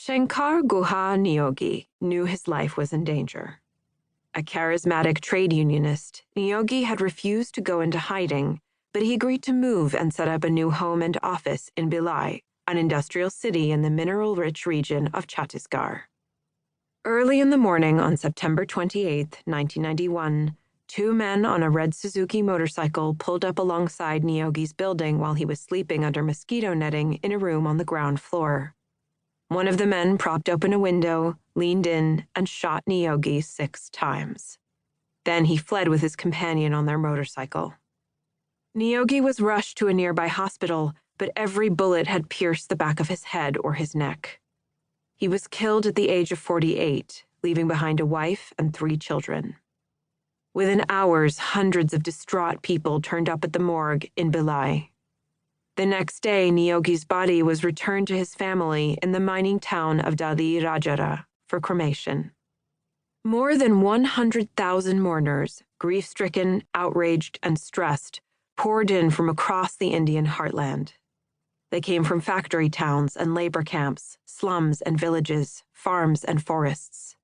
Shankar Guha Niyogi knew his life was in danger. A charismatic trade unionist, Niyogi had refused to go into hiding, but he agreed to move and set up a new home and office in Bhilai, an industrial city in the mineral-rich region of Chhattisgarh. Early in the morning on September 28, 1991, two men on a red Suzuki motorcycle pulled up alongside Niyogi's building while he was sleeping under mosquito netting in a room on the ground floor. One of the men propped open a window, leaned in, and shot Niyogi 6 times. Then he fled with his companion on their motorcycle. Niyogi was rushed to a nearby hospital, but every bullet had pierced the back of his head or his neck. He was killed at the age of 48, leaving behind a wife and 3 children. Within hours, hundreds of distraught people turned up at the morgue in Bhilai. The next day, Niyogi's body was returned to his family in the mining town of Dali Rajara for cremation. More than 100,000 mourners, grief-stricken, outraged, and stressed, poured in from across the Indian heartland. They came from factory towns and labor camps, slums and villages, farms and forests.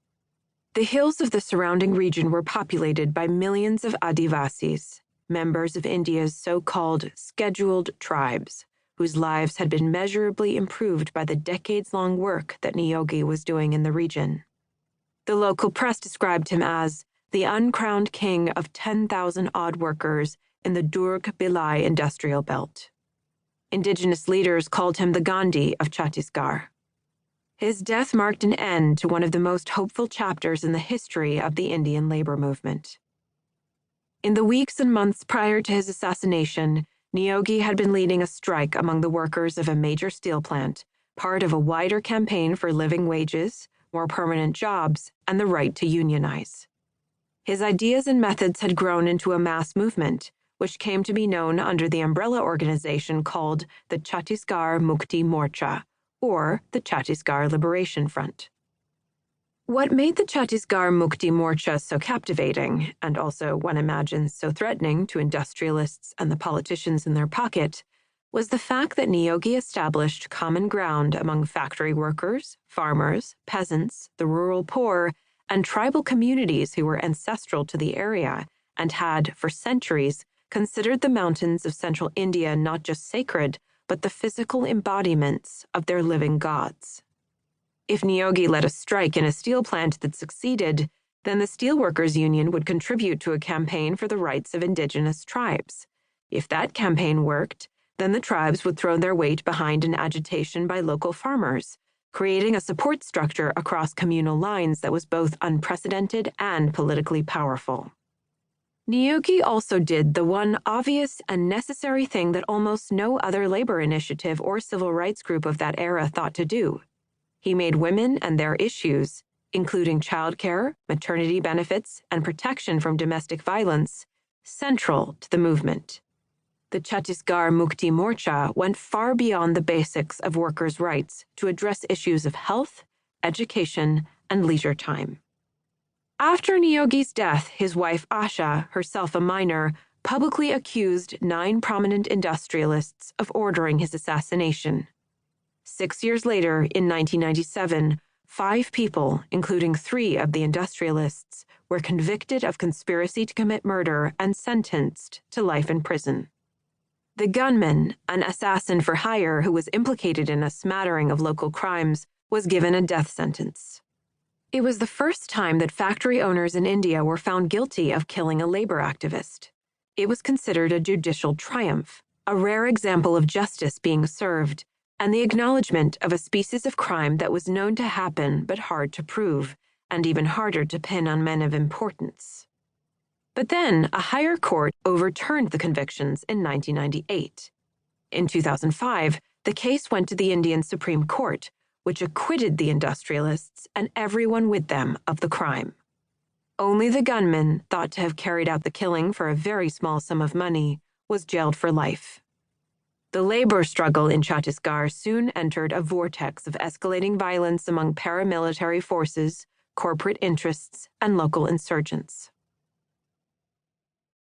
The hills of the surrounding region were populated by millions of Adivasis, members of India's so-called scheduled tribes, whose lives had been measurably improved by the decades-long work that Niyogi was doing in the region. The local press described him as the uncrowned king of 10,000-odd workers in the Durg-Bhilai industrial belt. Indigenous leaders called him the Gandhi of Chhattisgarh. His death marked an end to one of the most hopeful chapters in the history of the Indian labor movement. In the weeks and months prior to his assassination, Niyogi had been leading a strike among the workers of a major steel plant, part of a wider campaign for living wages, more permanent jobs, and the right to unionize. His ideas and methods had grown into a mass movement, which came to be known under the umbrella organization called the Chhattisgarh Mukti Morcha, or the Chhattisgarh Liberation Front. What made the Chhattisgarh Mukti Morcha so captivating, and also, one imagines, so threatening to industrialists and the politicians in their pocket, was the fact that Niyogi established common ground among factory workers, farmers, peasants, the rural poor, and tribal communities who were ancestral to the area and had, for centuries, considered the mountains of central India not just sacred, but the physical embodiments of their living gods. If Niyogi led a strike in a steel plant that succeeded, then the Steelworkers Union would contribute to a campaign for the rights of indigenous tribes. If that campaign worked, then the tribes would throw their weight behind an agitation by local farmers, creating a support structure across communal lines that was both unprecedented and politically powerful. Niyogi also did the one obvious and necessary thing that almost no other labor initiative or civil rights group of that era thought to do. He made women and their issues, including childcare, maternity benefits, and protection from domestic violence, central to the movement. The Chhattisgarh Mukti Morcha went far beyond the basics of workers' rights to address issues of health, education, and leisure time. After Niyogi's death, his wife Asha, herself a miner, publicly accused 9 prominent industrialists of ordering his assassination. 6 years later, in 1997, 5 people, including 3 of the industrialists, were convicted of conspiracy to commit murder and sentenced to life in prison. The gunman, an assassin for hire who was implicated in a smattering of local crimes, was given a death sentence. It was the first time that factory owners in India were found guilty of killing a labor activist. It was considered a judicial triumph, a rare example of justice being served, and the acknowledgement of a species of crime that was known to happen but hard to prove, and even harder to pin on men of importance. But then, a higher court overturned the convictions in 1998. In 2005, the case went to the Indian Supreme Court, which acquitted the industrialists and everyone with them of the crime. Only the gunman, thought to have carried out the killing for a very small sum of money, was jailed for life. The labor struggle in Chhattisgarh soon entered a vortex of escalating violence among paramilitary forces, corporate interests, and local insurgents.